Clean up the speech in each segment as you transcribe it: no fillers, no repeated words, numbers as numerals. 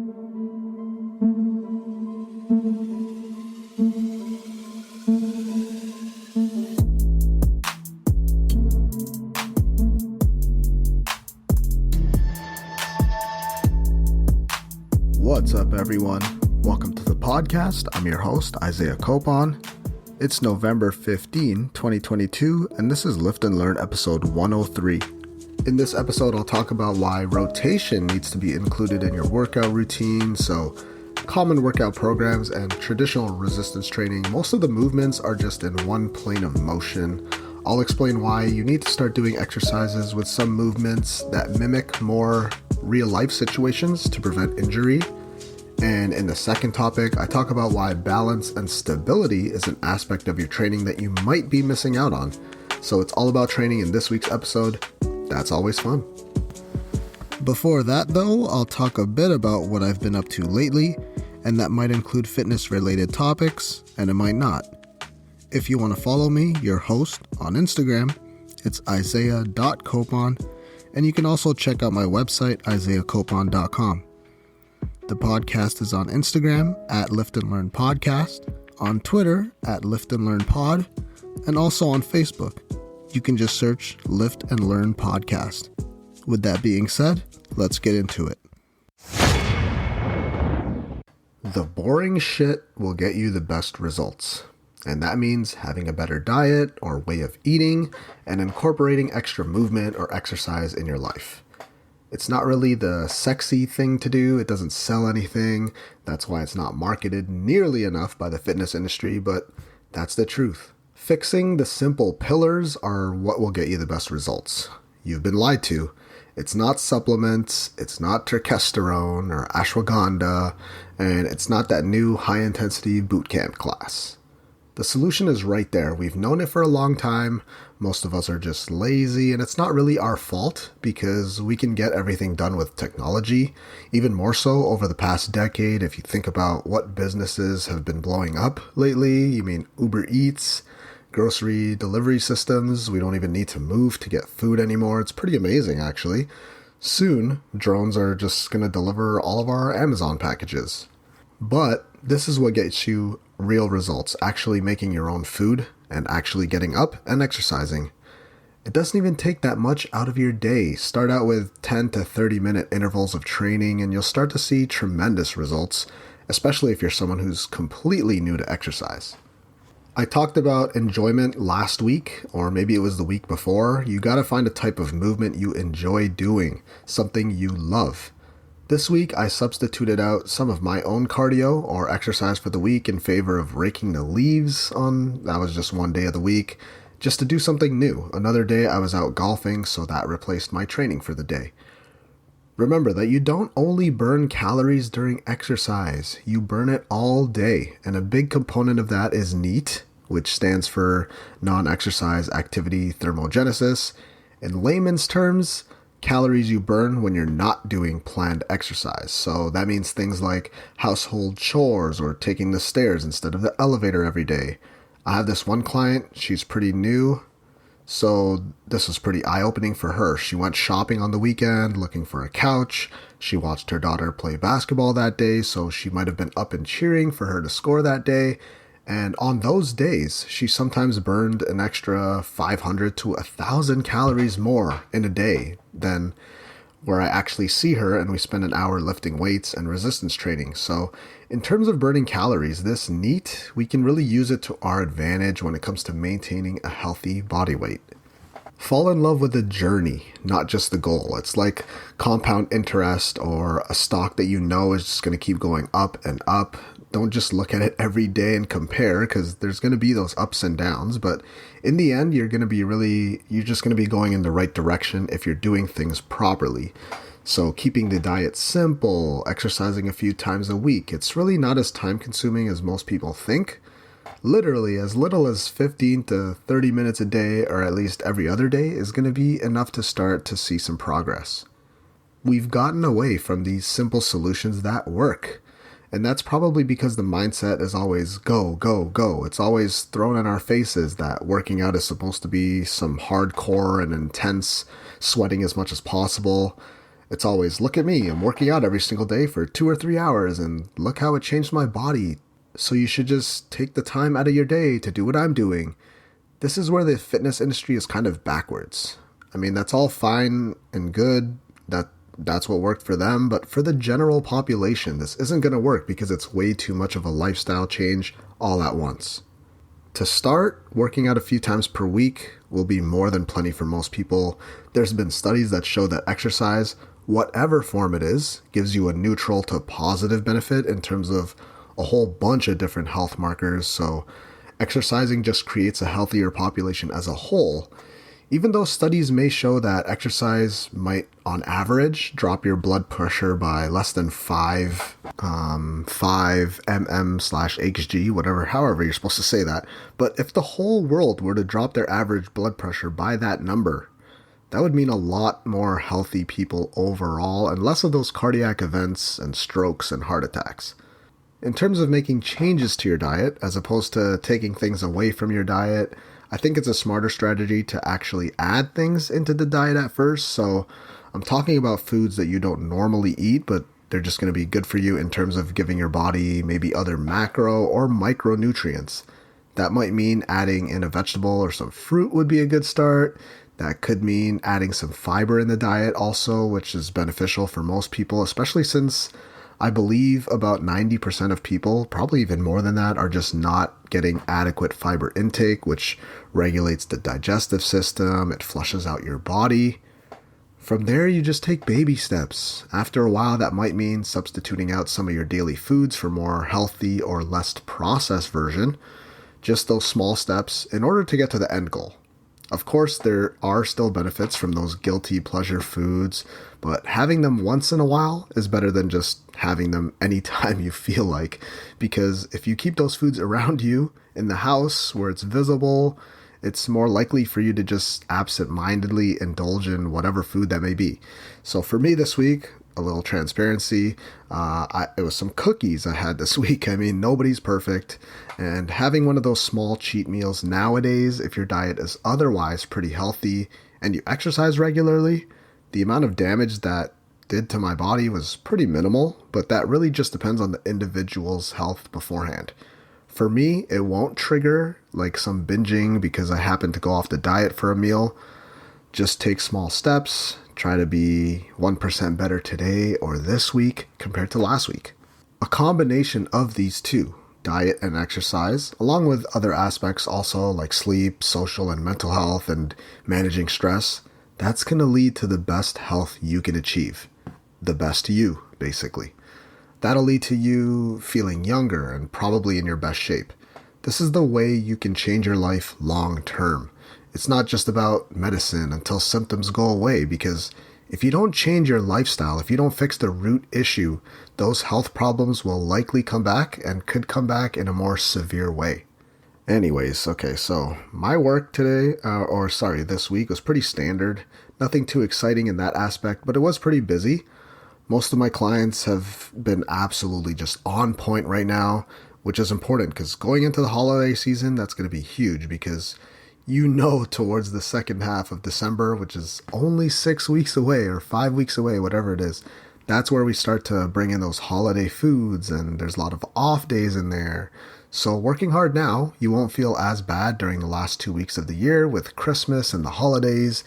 What's up, everyone? Welcome to the podcast. I'm your host, Isaiah Copon. It's November 15, 2022, and this is Lift and Learn episode 103. In this episode, I'll talk about why rotation needs to be included in your workout routine. So, common workout programs and traditional resistance training, most of the movements are just in one plane of motion. I'll explain why you need to start doing exercises with some movements that mimic more real-life situations to prevent injury. And in the second topic, I talk about why balance and stability is an aspect of your training that you might be missing out on. So it's all about training in this week's episode. That's always fun. Before that though, I'll talk a bit about what I've been up to lately, and that might include fitness-related topics, and it might not. If you want to follow me, your host, on Instagram, it's isaiah.copon, and you can also check out my website, isaiahcopon.com. The podcast is on Instagram at Lift and Learn Podcast, on Twitter at Lift and Learn Pod, and also on Facebook. You can just search Lift and Learn Podcast. With that being said, let's get into it. The boring shit will get you the best results. And that means having a better diet or way of eating and incorporating extra movement or exercise in your life. It's not really the sexy thing to do. It doesn't sell anything. That's why it's not marketed nearly enough by the fitness industry, but that's the truth. Fixing the simple pillars are what will get you the best results. You've been lied to. It's not supplements, it's not testosterone or ashwagandha, and it's not that new high-intensity boot camp class. The solution is right there. We've known it for a long time. Most of us are just lazy, and it's not really our fault because we can get everything done with technology. Even more so over the past decade, if you think about what businesses have been blowing up lately, you mean Uber Eats, grocery delivery systems. We don't even need to move to get food anymore. It's pretty amazing, actually. Soon, drones are just going to deliver all of our Amazon packages. But this is what gets you real results, actually making your own food and actually getting up and exercising. It doesn't even take that much out of your day. Start out with 10 to 30 minute intervals of training and you'll start to see tremendous results, especially if you're someone who's completely new to exercise. I talked about enjoyment last week, or maybe it was the week before. You gotta find a type of movement you enjoy doing, something you love. This week, I substituted out some of my own cardio or exercise for the week in favor of raking the leaves that was just one day of the week, just to do something new. Another day I was out golfing, so that replaced my training for the day. Remember that you don't only burn calories during exercise, you burn it all day, and a big component of that is NEAT, which stands for non-exercise activity thermogenesis. In layman's terms, calories you burn when you're not doing planned exercise. So that means things like household chores or taking the stairs instead of the elevator every day. I have this one client, she's pretty new, so this was pretty eye-opening for her. She went shopping on the weekend looking for a couch. She watched her daughter play basketball that day, so she might have been up and cheering for her to score that day. And on those days, she sometimes burned an extra 500 to 1,000 calories more in a day than where I actually see her and we spend an hour lifting weights and resistance training. So in terms of burning calories, this NEAT, we can really use it to our advantage when it comes to maintaining a healthy body weight. Fall in love with the journey, not just the goal. It's like compound interest or a stock that you know is just going to keep going up and up. Don't just look at it every day and compare because there's going to be those ups and downs. But in the end, you're just going to be going in the right direction if you're doing things properly. So keeping the diet simple, exercising a few times a week, it's really not as time consuming as most people think. Literally as little as 15 to 30 minutes a day, or at least every other day, is going to be enough to start to see some progress. We've gotten away from these simple solutions that work. And that's probably because the mindset is always go, go, go. It's always thrown in our faces that working out is supposed to be some hardcore and intense sweating as much as possible. It's always, look at me, I'm working out every single day for 2 or 3 hours, and look how it changed my body. So you should just take the time out of your day to do what I'm doing. This is where the fitness industry is kind of backwards. I mean, that's all fine and good. That's what worked for them, but for the general population, this isn't going to work because it's way too much of a lifestyle change all at once. To start, working out a few times per week will be more than plenty for most people. There's been studies that show that exercise, whatever form it is, gives you a neutral to positive benefit in terms of a whole bunch of different health markers. So exercising just creates a healthier population as a whole. Even though studies may show that exercise might, on average, drop your blood pressure by less than 5 mm/Hg, however you're supposed to say that. But if the whole world were to drop their average blood pressure by that number, that would mean a lot more healthy people overall and less of those cardiac events and strokes and heart attacks. In terms of making changes to your diet, as opposed to taking things away from your diet, I think it's a smarter strategy to actually add things into the diet at first. So I'm talking about foods that you don't normally eat, but they're just going to be good for you in terms of giving your body maybe other macro or micronutrients. That might mean adding in a vegetable or some fruit would be a good start. That could mean adding some fiber in the diet also, which is beneficial for most people, especially since I believe about 90% of people, probably even more than that, are just not getting adequate fiber intake, which regulates the digestive system. It flushes out your body. From there, you just take baby steps. After a while, that might mean substituting out some of your daily foods for more healthy or less processed version. Just those small steps in order to get to the end goal. Of course, there are still benefits from those guilty pleasure foods, but having them once in a while is better than just having them anytime you feel like. Because if you keep those foods around you in the house where it's visible, it's more likely for you to just absent-mindedly indulge in whatever food that may be. So for me this week, a little transparency, it was some cookies I had this week. I mean, nobody's perfect. And having one of those small cheat meals nowadays, if your diet is otherwise pretty healthy and you exercise regularly, the amount of damage that did to my body was pretty minimal, but that really just depends on the individual's health beforehand. For me, it won't trigger like some binging because I happen to go off the diet for a meal. Just take small steps, try to be 1% better today or this week compared to last week. A combination of these two, diet and exercise, along with other aspects also like sleep, social and mental health, and managing stress, that's going to lead to the best health you can achieve. The best you, basically. That'll lead to you feeling younger and probably in your best shape. This is the way you can change your life long term. It's not just about medicine until symptoms go away, because if you don't change your lifestyle, if you don't fix the root issue, those health problems will likely come back and could come back in a more severe way. Anyways, okay, so my work today, this week was pretty standard. Nothing too exciting in that aspect, but it was pretty busy. Most of my clients have been absolutely just on point right now, which is important because going into the holiday season, that's going to be huge because towards the second half of December, which is only 6 weeks away or 5 weeks away, whatever it is, that's where we start to bring in those holiday foods, and there's a lot of off days in there. So working hard now, you won't feel as bad during the last 2 weeks of the year with Christmas and the holidays.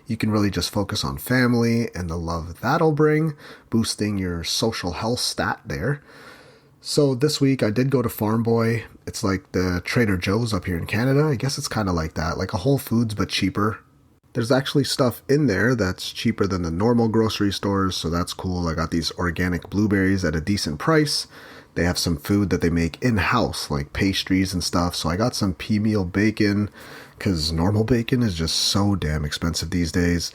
You can really just focus on family and the love that'll bring, boosting your social health stat there. So this week I did go to Farm Boy. It's like the Trader Joe's up here in Canada. I guess it's kind of like that, like a Whole Foods but cheaper. There's actually stuff in there that's cheaper than the normal grocery stores, so that's cool. I got these organic blueberries at a decent price. They have some food that they make in-house, like pastries and stuff. So I got some pea-meal bacon, because normal bacon is just so damn expensive these days.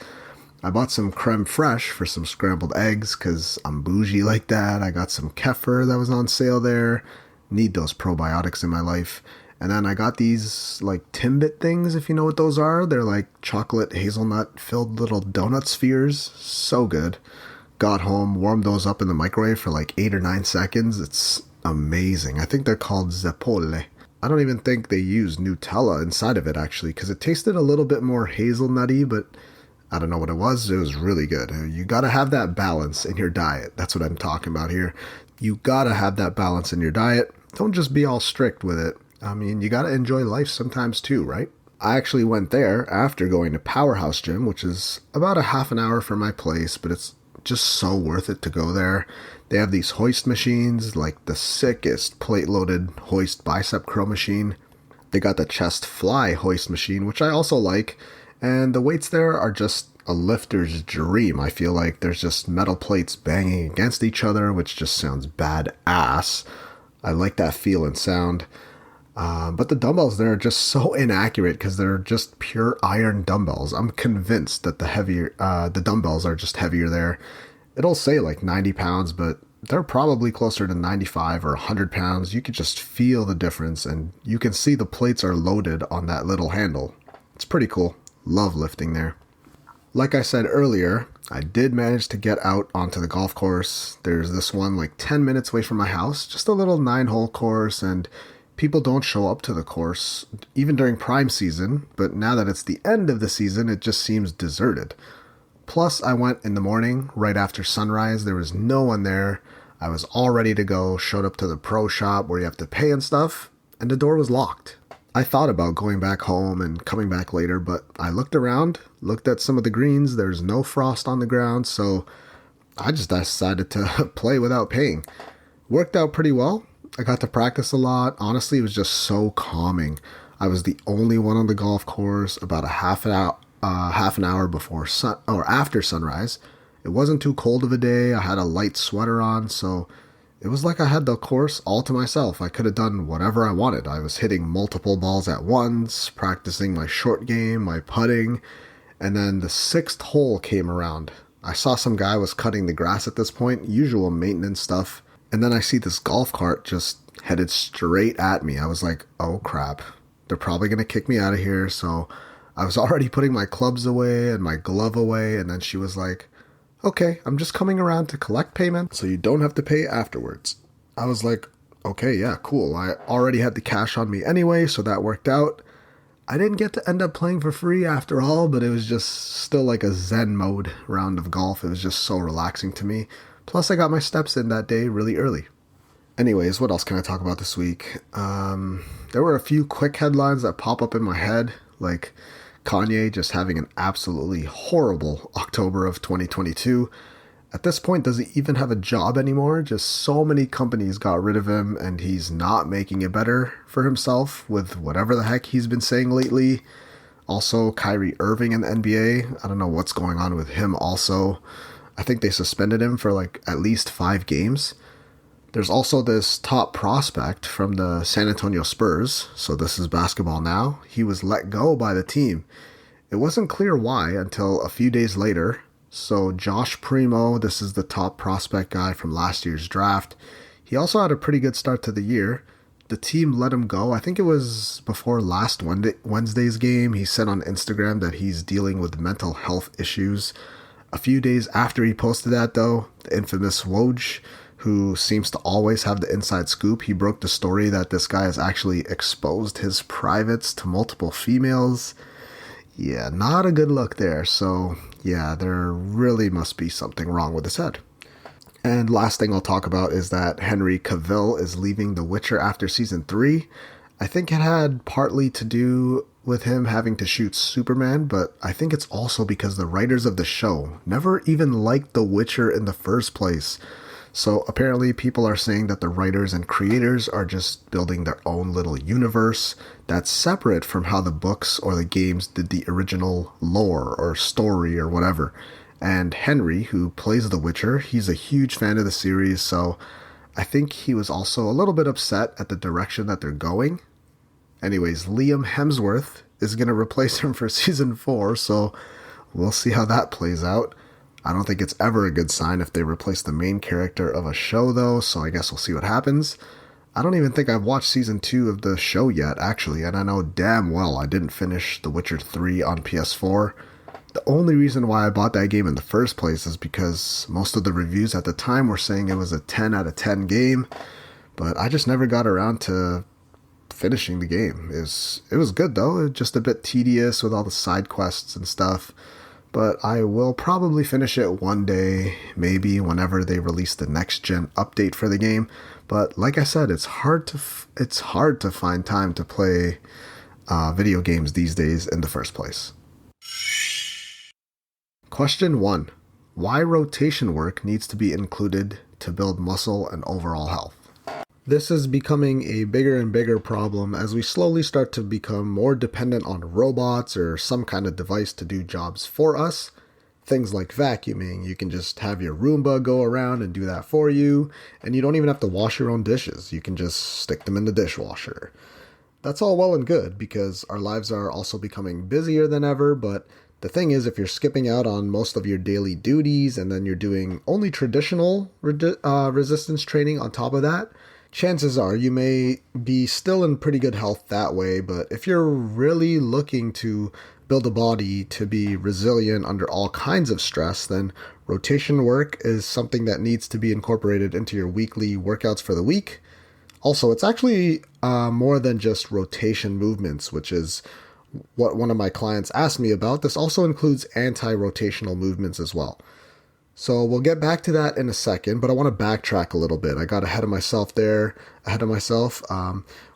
I bought some creme fraiche for some scrambled eggs because I'm bougie like that. I got some kefir that was on sale there. Need those probiotics in my life. And then I got these like Timbit things, if you know what those are. They're like chocolate hazelnut filled little donut spheres. So good. Got home, warmed those up in the microwave for like 8 or 9 seconds. It's amazing. I think they're called zeppole. I don't even think they use Nutella inside of it actually because it tasted a little bit more hazelnutty, but I don't know what it was. It was really good. You got to have that balance in your diet. That's what I'm talking about here. You got to have that balance in your diet. Don't just be all strict with it. I mean, you got to enjoy life sometimes too, right? I actually went there after going to Powerhouse Gym, which is about a half an hour from my place, but it's just so worth it to go there. They have these hoist machines, like the sickest plate-loaded hoist bicep curl machine. They got the chest fly hoist machine, which I also like. And the weights there are just a lifter's dream. I feel like there's just metal plates banging against each other, which just sounds badass. I like that feel and sound. But the dumbbells there are just so inaccurate because they're just pure iron dumbbells. I'm convinced that the dumbbells are just heavier there. It'll say like 90 pounds, but they're probably closer to 95 or 100 pounds. You could just feel the difference, and you can see the plates are loaded on that little handle. It's pretty cool. Love lifting there. Like I said earlier, I did manage to get out onto the golf course. There's this one like 10 minutes away from my house, just a little 9-hole course, and people don't show up to the course, even during prime season, but now that it's the end of the season, it just seems deserted. Plus, I went in the morning, right after sunrise. There was no one there. I was all ready to go, showed up to the pro shop where you have to pay and stuff, and the door was locked. I thought about going back home and coming back later, but I looked around, looked at some of the greens. There's no frost on the ground, so I just decided to play without paying. Worked out pretty well. I got to practice a lot. Honestly, it was just so calming. I was the only one on the golf course about a half an hour before after sunrise. It wasn't too cold of a day. I had a light sweater on, so it was like I had the course all to myself. I could have done whatever I wanted. I was hitting multiple balls at once, practicing my short game, my putting, and then the 6th hole came around. I saw some guy was cutting the grass at this point, usual maintenance stuff, and then I see this golf cart just headed straight at me. I was like, oh crap, they're probably going to kick me out of here, so I was already putting my clubs away and my glove away, and then she was like, okay, I'm just coming around to collect payment so you don't have to pay afterwards. I was like, okay, yeah, cool. I already had the cash on me anyway, so that worked out. I didn't get to end up playing for free after all, but it was just still like a zen mode round of golf. It was just so relaxing to me. Plus, I got my steps in that day really early. Anyways, what else can I talk about this week? There were a few quick headlines that pop up in my head, like Kanye just having an absolutely horrible October of 2022. At this point, does he even have a job anymore? Just so many companies got rid of him, and he's not making it better for himself with whatever the heck he's been saying lately. Also, Kyrie Irving in the NBA. I don't know what's going on with him also. I think they suspended him for like at least 5 games. There's also this top prospect from the San Antonio Spurs, so this is basketball now. He was let go by the team. It wasn't clear why until a few days later. So Josh Primo, this is the top prospect guy from last year's draft. He also had a pretty good start to the year. The team let him go. I think it was before last Wednesday's game. He said on Instagram that he's dealing with mental health issues. A few days after he posted that, though, the infamous Woj, who seems to always have the inside scoop, he broke the story that this guy has actually exposed his privates to multiple females. Yeah, not a good look there. So, yeah, there really must be something wrong with his head. And last thing I'll talk about is that Henry Cavill is leaving The Witcher after season 3. I think it had partly to do with him having to shoot Superman, but I think it's also because the writers of the show never even liked The Witcher in the first place. So apparently people are saying that the writers and creators are just building their own little universe that's separate from how the books or the games did the original lore or story or whatever. And Henry, who plays the Witcher, he's a huge fan of the series, so I think he was also a little bit upset at the direction that they're going. Anyways, Liam Hemsworth is going to replace him for season 4, so we'll see how that plays out. I don't think it's ever a good sign if they replace the main character of a show, though, so I guess we'll see what happens. I don't even think I've watched season 2 of the show yet, actually, and I know damn well I didn't finish The Witcher 3 on PS4. The only reason why I bought that game in the first place is because most of the reviews at the time were saying it was a 10 out of 10 game, but I just never got around to finishing the game. It was good, though. It was just a bit tedious with all the side quests and stuff. but I will probably finish it one day, maybe whenever they release the next gen update for the game. But like I said, it's hard to find time to play video games these days in the first place. Question 1. Why rotation work needs to be included to build muscle and overall health? This is becoming a bigger and bigger problem as we slowly start to become more dependent on robots or some kind of device to do jobs for us. Things like vacuuming, you can just have your Roomba go around and do that for you, and you don't even have to wash your own dishes. You can just stick them in the dishwasher. That's all well and good because our lives are also becoming busier than ever, but the thing is, if you're skipping out on most of your daily duties and then you're doing only traditional resistance training on top of that, chances are you may be still in pretty good health that way, but if you're really looking to build a body to be resilient under all kinds of stress, then rotation work is something that needs to be incorporated into your weekly workouts for the week. Also, it's actually more than just rotation movements, which is what one of my clients asked me about. This also includes anti-rotational movements as well. So we'll get back to that in a second, but I want to backtrack a little bit. I got ahead of myself.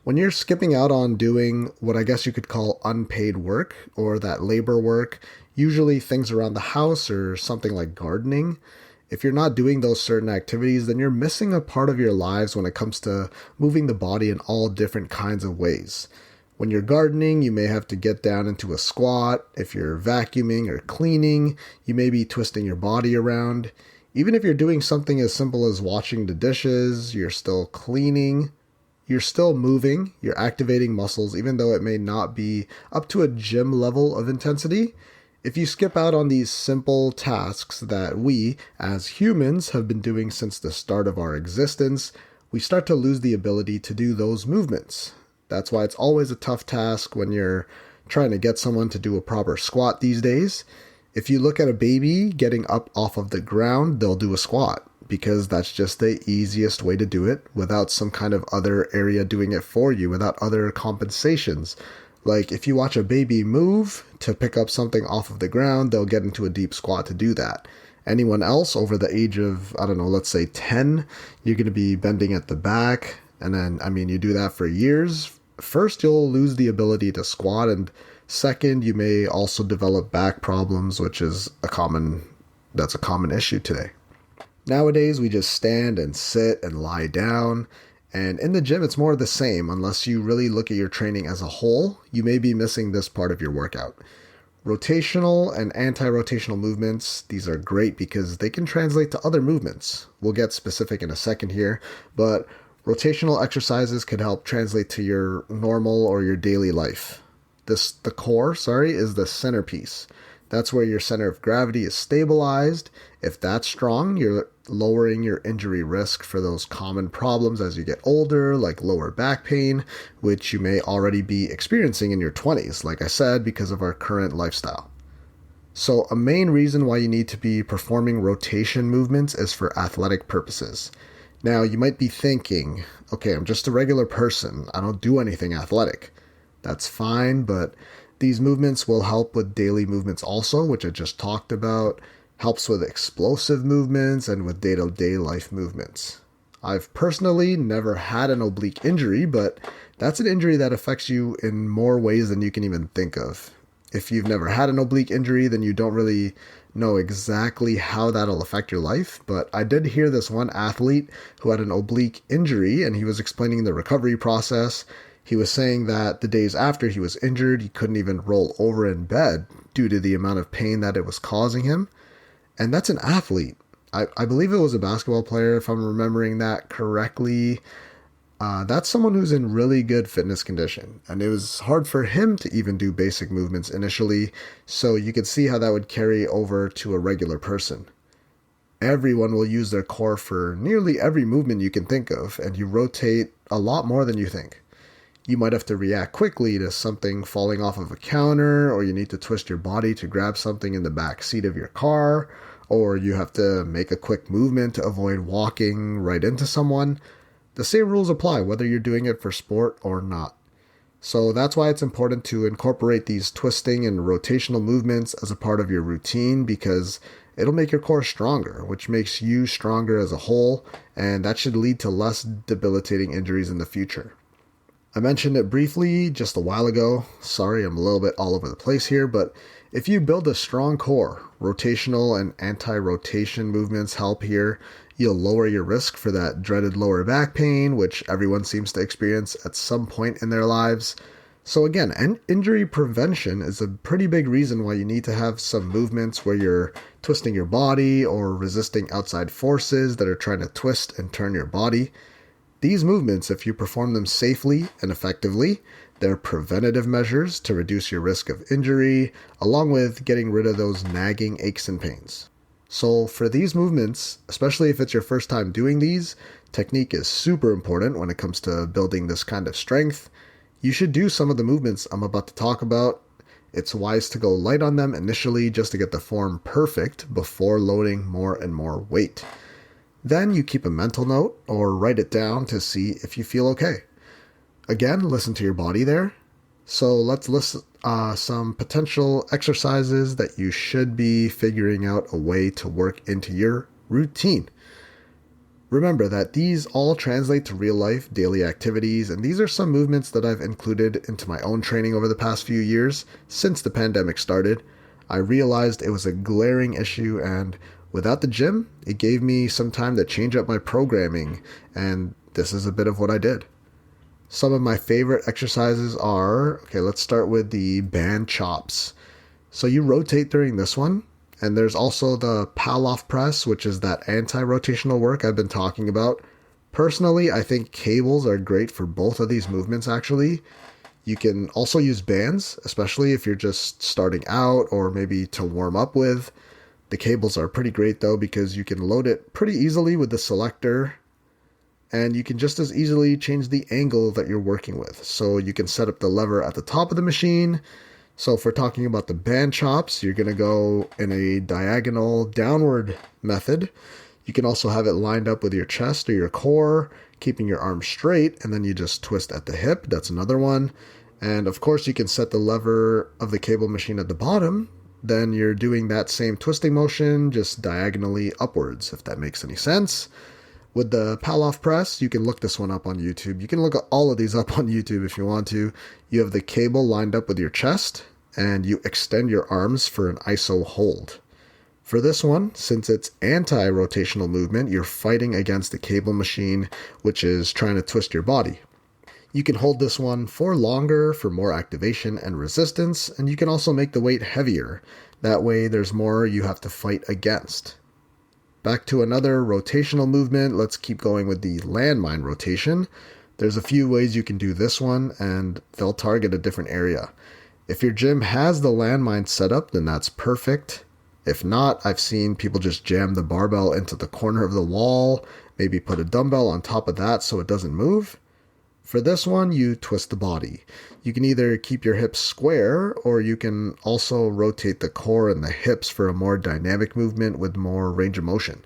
When you're skipping out on doing what I guess you could call unpaid work or that labor work, usually things around the house or something like gardening, if you're not doing those certain activities, then you're missing a part of your lives when it comes to moving the body in all different kinds of ways. When you're gardening, you may have to get down into a squat. If you're vacuuming or cleaning, you may be twisting your body around. Even if you're doing something as simple as washing the dishes, you're still cleaning, you're still moving, you're activating muscles, even though it may not be up to a gym level of intensity. If you skip out on these simple tasks that we, as humans, have been doing since the start of our existence, we start to lose the ability to do those movements. That's why it's always a tough task when you're trying to get someone to do a proper squat these days. If you look at a baby getting up off of the ground, they'll do a squat because that's just the easiest way to do it without some kind of other area doing it for you, without other compensations. Like if you watch a baby move to pick up something off of the ground, they'll get into a deep squat to do that. Anyone else over the age of, let's say 10, you're going to be bending at the back. And then, you do that for years. First, you'll lose the ability to squat, and second, you may also develop back problems, which is a common issue today. Nowadays, we just stand and sit and lie down, and in the gym, it's more of the same. Unless you really look at your training as a whole, you may be missing this part of your workout. Rotational and anti-rotational movements, these are great because they can translate to other movements. We'll get specific in a second here, but rotational exercises could help translate to your normal or your daily life. The core is the centerpiece. That's where your center of gravity is stabilized. If that's strong, you're lowering your injury risk for those common problems as you get older, like lower back pain, which you may already be experiencing in your 20s, like I said, because of our current lifestyle. So a main reason why you need to be performing rotation movements is for athletic purposes. Now, you might be thinking, okay, I'm just a regular person. I don't do anything athletic. That's fine, but these movements will help with daily movements also, which I just talked about, helps with explosive movements and with day-to-day life movements. I've personally never had an oblique injury, but that's an injury that affects you in more ways than you can even think of. If you've never had an oblique injury, then you don't really know exactly how that'll affect your life, but I did hear this one athlete who had an oblique injury, and he was explaining the recovery process. He was saying that the days after he was injured, he couldn't even roll over in bed due to the amount of pain that it was causing him. And that's an athlete. I believe it was a basketball player, if I'm remembering that correctly. That's someone who's in really good fitness condition, and it was hard for him to even do basic movements initially, so you could see how that would carry over to a regular person. Everyone will use their core for nearly every movement you can think of, and you rotate a lot more than you think. You might have to react quickly to something falling off of a counter, or you need to twist your body to grab something in the back seat of your car, or you have to make a quick movement to avoid walking right into someone. The same rules apply whether you're doing it for sport or not. So that's why it's important to incorporate these twisting and rotational movements as a part of your routine, because it'll make your core stronger, which makes you stronger as a whole, and that should lead to less debilitating injuries in the future. I mentioned it briefly just a while ago. Sorry, I'm a little bit all over the place here, but if you build a strong core, rotational and anti-rotation movements help here. You'll lower your risk for that dreaded lower back pain, which everyone seems to experience at some point in their lives. So again, injury prevention is a pretty big reason why you need to have some movements where you're twisting your body or resisting outside forces that are trying to twist and turn your body. These movements, if you perform them safely and effectively, they're preventative measures to reduce your risk of injury, along with getting rid of those nagging aches and pains. So for these movements, especially if it's your first time doing these, technique is super important when it comes to building this kind of strength. You should do some of the movements I'm about to talk about. It's wise to go light on them initially just to get the form perfect before loading more and more weight. Then you keep a mental note or write it down to see if you feel okay. Again, listen to your body there. So let's list some potential exercises that you should be figuring out a way to work into your routine. Remember that these all translate to real life daily activities, and these are some movements that I've included into my own training over the past few years since the pandemic started. I realized it was a glaring issue, and without the gym, it gave me some time to change up my programming, and this is a bit of what I did. Some of my favorite exercises are, let's start with the band chops. So you rotate during this one, and there's also the Palloff press, which is that anti-rotational work I've been talking about. Personally, I think cables are great for both of these movements, actually. You can also use bands, especially if you're just starting out or maybe to warm up with. The cables are pretty great though, because you can load it pretty easily with the selector, and you can just as easily change the angle that you're working with. So you can set up the lever at the top of the machine. So if we're talking about the band chops, you're going to go in a diagonal downward method. You can also have it lined up with your chest or your core, keeping your arms straight, and then you just twist at the hip. That's another one. And of course, you can set the lever of the cable machine at the bottom. Then you're doing that same twisting motion, just diagonally upwards, if that makes any sense. With the Palloff press, you can look this one up on YouTube. You can look all of these up on YouTube if you want to. You have the cable lined up with your chest, and you extend your arms for an iso hold. For this one, since it's anti-rotational movement, you're fighting against the cable machine, which is trying to twist your body. You can hold this one for longer for more activation and resistance, and you can also make the weight heavier. That way there's more you have to fight against. Back to another rotational movement. Let's keep going with the landmine rotation. There's a few ways you can do this one, and they'll target a different area. If your gym has the landmine set up, then that's perfect. If not, I've seen people just jam the barbell into the corner of the wall, maybe put a dumbbell on top of that so it doesn't move. For this one, you twist the body. You can either keep your hips square, or you can also rotate the core and the hips for a more dynamic movement with more range of motion.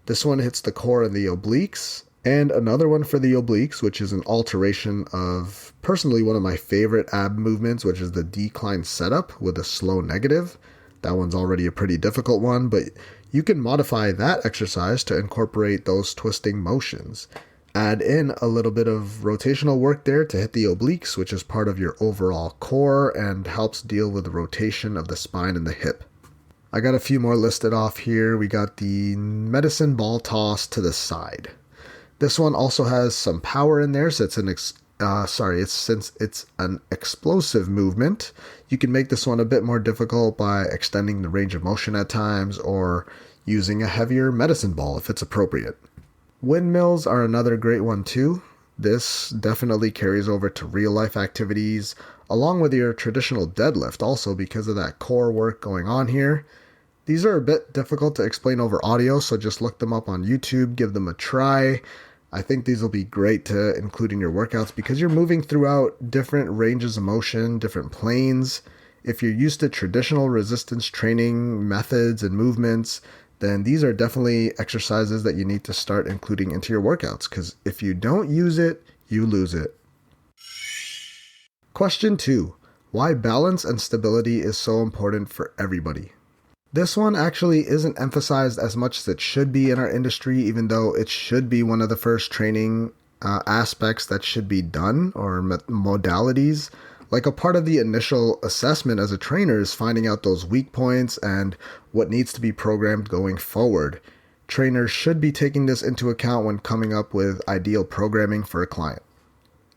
This one hits the core and the obliques, and another one for the obliques, which is an alteration of personally one of my favorite ab movements, which is the decline setup with a slow negative. That one's already a pretty difficult one, but you can modify that exercise to incorporate those twisting motions. Add in a little bit of rotational work there to hit the obliques, which is part of your overall core and helps deal with the rotation of the spine and the hip. I got a few more listed off here. We got the medicine ball toss to the side. This one also has some power in there, so since it's an explosive movement, you can make this one a bit more difficult by extending the range of motion at times or using a heavier medicine ball if it's appropriate. Windmills are another great one too. This definitely carries over to real life activities, along with your traditional deadlift also because of that core work going on here. These are a bit difficult to explain over audio, so just look them up on YouTube, give them a try. I think these will be great to include in your workouts because you're moving throughout different ranges of motion, different planes. If you're used to traditional resistance training methods and movements, then these are definitely exercises that you need to start including into your workouts, because if you don't use it, you lose it. Question 2. Why balance and stability is so important for everybody. This one actually isn't emphasized as much as it should be in our industry, even though it should be one of the first training aspects that should be done, or modalities. Like, a part of the initial assessment as a trainer is finding out those weak points and what needs to be programmed going forward. Trainers should be taking this into account when coming up with ideal programming for a client.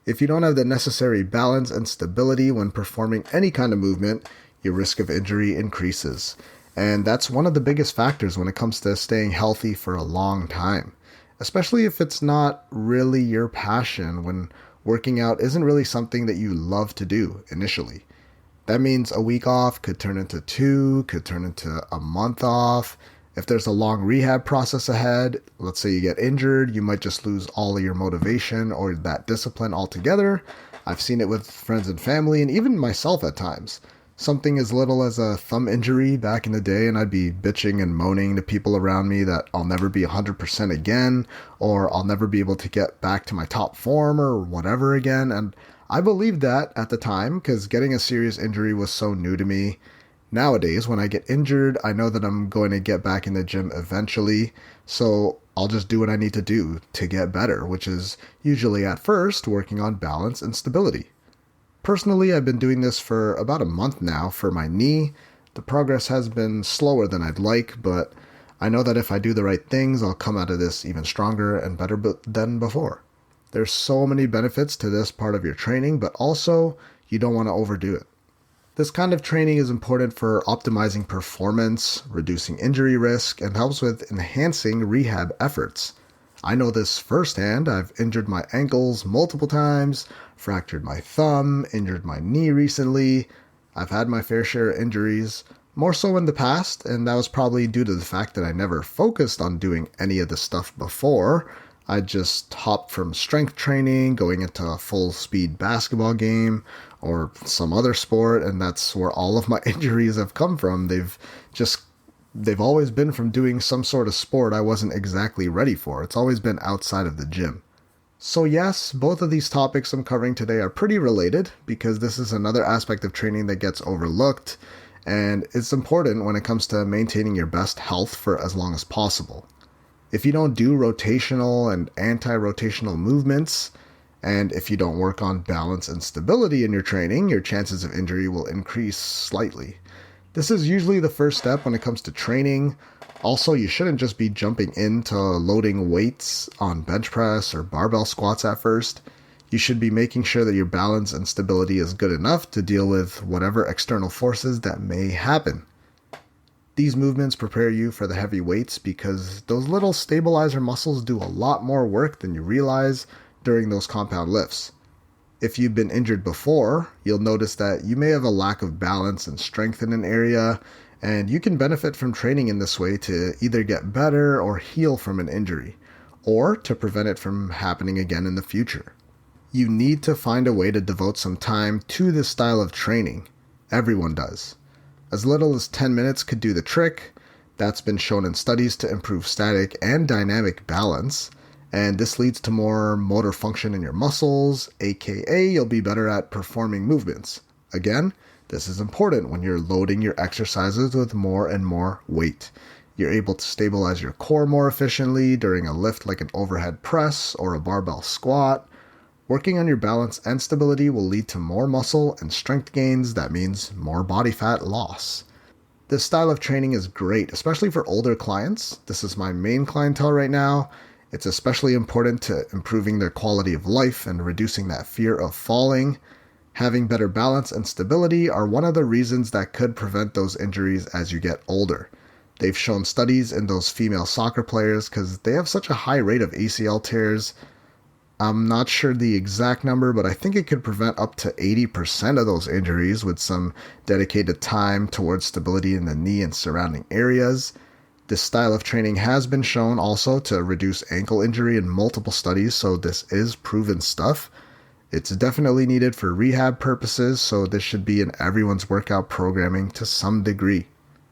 If you don't have the necessary balance and stability when performing any kind of movement, your risk of injury increases. And that's one of the biggest factors when it comes to staying healthy for a long time, especially if it's not really your passion, when working out isn't really something that you love to do initially. That means a week off could turn into 2, could turn into a month off. If there's a long rehab process ahead, let's say you get injured, you might just lose all of your motivation or that discipline altogether. I've seen it with friends and family, and even myself at times. Something as little as a thumb injury back in the day, and I'd be bitching and moaning to people around me that I'll never be 100% again, or I'll never be able to get back to my top form or whatever again. And I believed that at the time because getting a serious injury was so new to me. Nowadays, when I get injured, I know that I'm going to get back in the gym eventually, so I'll just do what I need to do to get better, which is usually at first working on balance and stability. Personally, I've been doing this for about a month now for my knee. The progress has been slower than I'd like, but I know that if I do the right things, I'll come out of this even stronger and better than before. There's so many benefits to this part of your training, but also you don't want to overdo it. This kind of training is important for optimizing performance, reducing injury risk, and helps with enhancing rehab efforts. I know this firsthand. I've injured my ankles multiple times, fractured my thumb, injured my knee recently. I've had my fair share of injuries, more so in the past, and that was probably due to the fact that I never focused on doing any of this stuff before. I just hopped from strength training, going into a full-speed basketball game, or some other sport, and that's where all of my injuries have come from. They've always been from doing some sort of sport I wasn't exactly ready for. It's always been outside of the gym. So yes, both of these topics I'm covering today are pretty related because this is another aspect of training that gets overlooked, and it's important when it comes to maintaining your best health for as long as possible. If you don't do rotational and anti-rotational movements, and if you don't work on balance and stability in your training, your chances of injury will increase slightly. This is usually the first step when it comes to training. Also, you shouldn't just be jumping into loading weights on bench press or barbell squats at first. You should be making sure that your balance and stability is good enough to deal with whatever external forces that may happen. These movements prepare you for the heavy weights because those little stabilizer muscles do a lot more work than you realize during those compound lifts. If you've been injured before, you'll notice that you may have a lack of balance and strength in an area, and you can benefit from training in this way to either get better or heal from an injury, or to prevent it from happening again in the future. You need to find a way to devote some time to this style of training. Everyone does. As little as 10 minutes could do the trick. That's been shown in studies to improve static and dynamic balance, and this leads to more motor function in your muscles, aka you'll be better at performing movements. Again, this is important when you're loading your exercises with more and more weight. You're able to stabilize your core more efficiently during a lift like an overhead press or a barbell squat. Working on your balance and stability will lead to more muscle and strength gains. That means more body fat loss. This style of training is great, especially for older clients. This is my main clientele right now. It's especially important to improving their quality of life and reducing that fear of falling. Having better balance and stability are one of the reasons that could prevent those injuries as you get older. They've shown studies in those female soccer players because they have such a high rate of ACL tears. I'm not sure the exact number, but I think it could prevent up to 80% of those injuries with some dedicated time towards stability in the knee and surrounding areas. This style of training has been shown also to reduce ankle injury in multiple studies, so this is proven stuff. It's definitely needed for rehab purposes, so this should be in everyone's workout programming to some degree.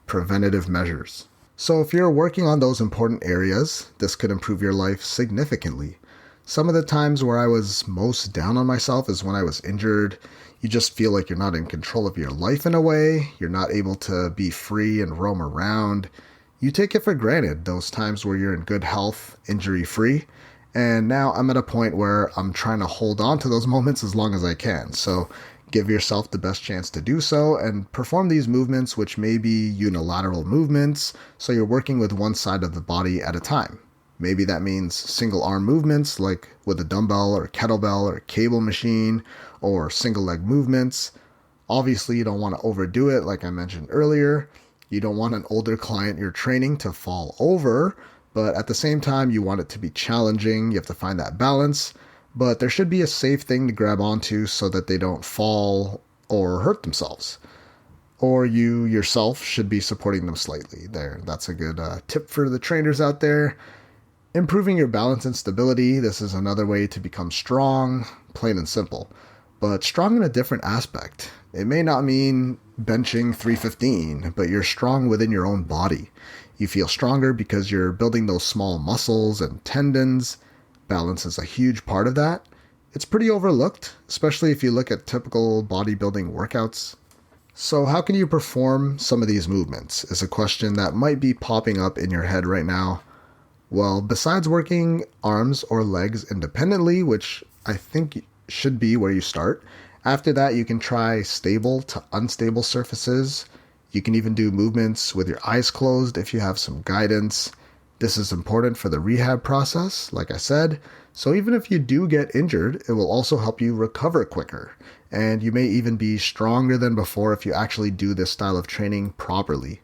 Preventative measures. So if you're working on those important areas, this could improve your life significantly. Some of the times where I was most down on myself is when I was injured. You just feel like you're not in control of your life in a way. You're not able to be free and roam around. You take it for granted, those times where you're in good health, injury free. And now I'm at a point where I'm trying to hold on to those moments as long as I can. So give yourself the best chance to do so and perform these movements, which may be unilateral movements. So you're working with one side of the body at a time. Maybe that means single arm movements like with a dumbbell or kettlebell or cable machine, or single leg movements. Obviously, you don't want to overdo it, like I mentioned earlier. You don't want an older client you're training to fall over, but at the same time, you want it to be challenging. You have to find that balance, but there should be a safe thing to grab onto so that they don't fall or hurt themselves. Or you yourself should be supporting them slightly. That's a good tip for the trainers out there. Improving your balance and stability. This is another way to become strong, plain and simple, but strong in a different aspect. It may not mean benching 315, but you're strong within your own body. You feel stronger because you're building those small muscles and tendons. Balance is a huge part of that. It's pretty overlooked, especially if you look at typical bodybuilding workouts. So how can you perform some of these movements is a question that might be popping up in your head right now. Well, besides working arms or legs independently, which I think should be where you start, after that you can try stable to unstable surfaces. You can even do movements with your eyes closed if you have some guidance. This is important for the rehab process, like I said. So even if you do get injured, it will also help you recover quicker. And you may even be stronger than before if you actually do this style of training properly.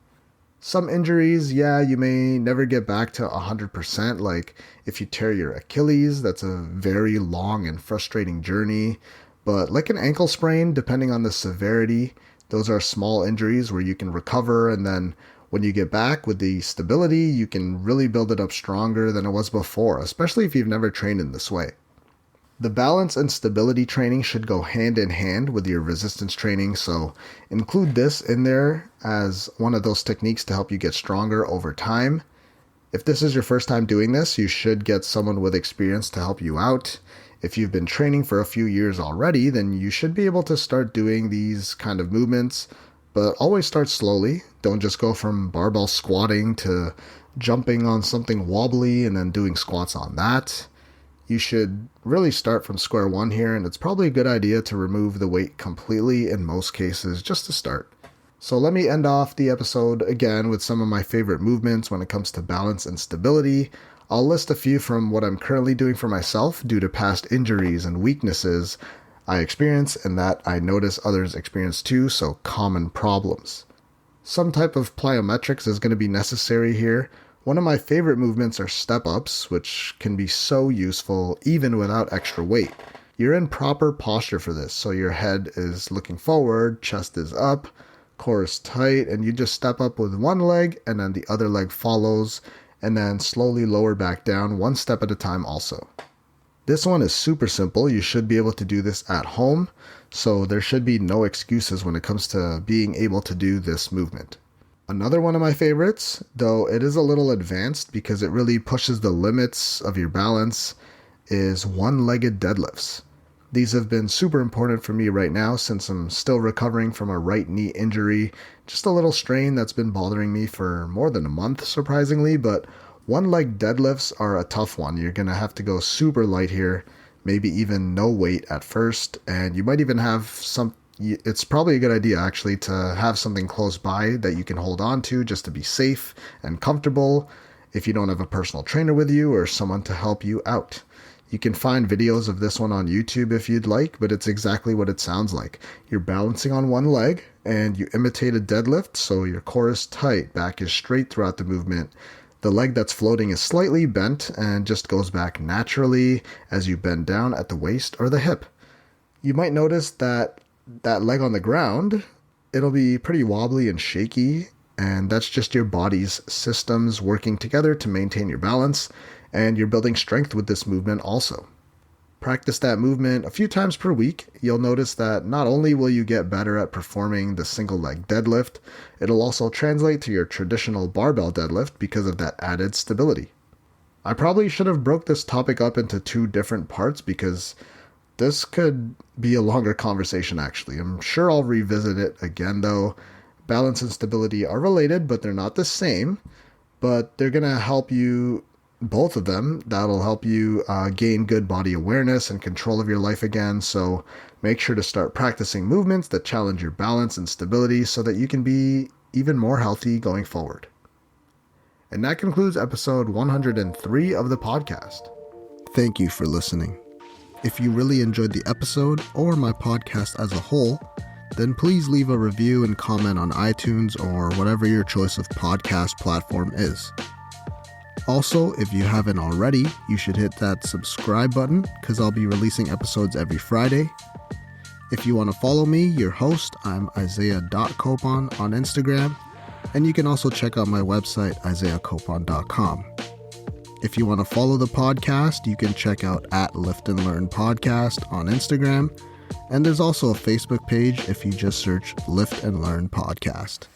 Some injuries, yeah, you may never get back to 100%. Like if you tear your Achilles, that's a very long and frustrating journey. But like an ankle sprain, depending on the severity, those are small injuries where you can recover, and then when you get back with the stability, you can really build it up stronger than it was before, especially if you've never trained in this way. The balance and stability training should go hand in hand with your resistance training, so include this in there as one of those techniques to help you get stronger over time. If this is your first time doing this, you should get someone with experience to help you out. If you've been training for a few years already, then you should be able to start doing these kind of movements, but always start slowly. Don't just go from barbell squatting to jumping on something wobbly and then doing squats on that. You should really start from square one here, and it's probably a good idea to remove the weight completely in most cases just to start. So let me end off the episode again with some of my favorite movements when it comes to balance and stability. I'll list a few from what I'm currently doing for myself due to past injuries and weaknesses I experience and that I notice others experience too, so common problems. Some type of plyometrics is going to be necessary here. One of my favorite movements are step-ups, which can be so useful even without extra weight. You're in proper posture for this, so your head is looking forward, chest is up, core is tight, and you just step up with one leg and then the other leg follows, and then slowly lower back down one step at a time also. This one is super simple. You should be able to do this at home, so there should be no excuses when it comes to being able to do this movement. Another one of my favorites, though it is a little advanced because it really pushes the limits of your balance, is one-legged deadlifts. These have been super important for me right now since I'm still recovering from a right knee injury, just a little strain that's been bothering me for more than a month, surprisingly, but one-leg deadlifts are a tough one. You're going to have to go super light here, maybe even no weight at first, and you might even have it's probably a good idea actually to have something close by that you can hold on to just to be safe and comfortable if you don't have a personal trainer with you or someone to help you out. You can find videos of this one on YouTube if you'd like, but it's exactly what it sounds like. You're balancing on one leg and you imitate a deadlift, so your core is tight, back is straight throughout the movement. The leg that's floating is slightly bent and just goes back naturally as you bend down at the waist or the hip. You might notice that leg on the ground, it'll be pretty wobbly and shaky, and that's just your body's systems working together to maintain your balance, and you're building strength with this movement also. Practice that movement a few times per week. You'll notice that not only will you get better at performing the single leg deadlift, it'll also translate to your traditional barbell deadlift because of that added stability. I probably should have broke this topic up into two different parts because this could be a longer conversation actually. I'm sure I'll revisit it again though. Balance and stability are related, but they're not the same. But they're going to help you, both of them, that'll help you gain good body awareness and control of your life again. So make sure to start practicing movements that challenge your balance and stability so that you can be even more healthy going forward. And that concludes episode 103 of the podcast. Thank you for listening. If you really enjoyed the episode or my podcast as a whole, then please leave a review and comment on iTunes or whatever your choice of podcast platform is. Also, if you haven't already, you should hit that subscribe button because I'll be releasing episodes every Friday. If you want to follow me, your host, I'm Isaiah.Copon on Instagram, and you can also check out my website, isaiahcopon.com. If you want to follow the podcast, you can check out @Lift and Learn Podcast on Instagram, and there's also a Facebook page if you just search Lift and Learn Podcast.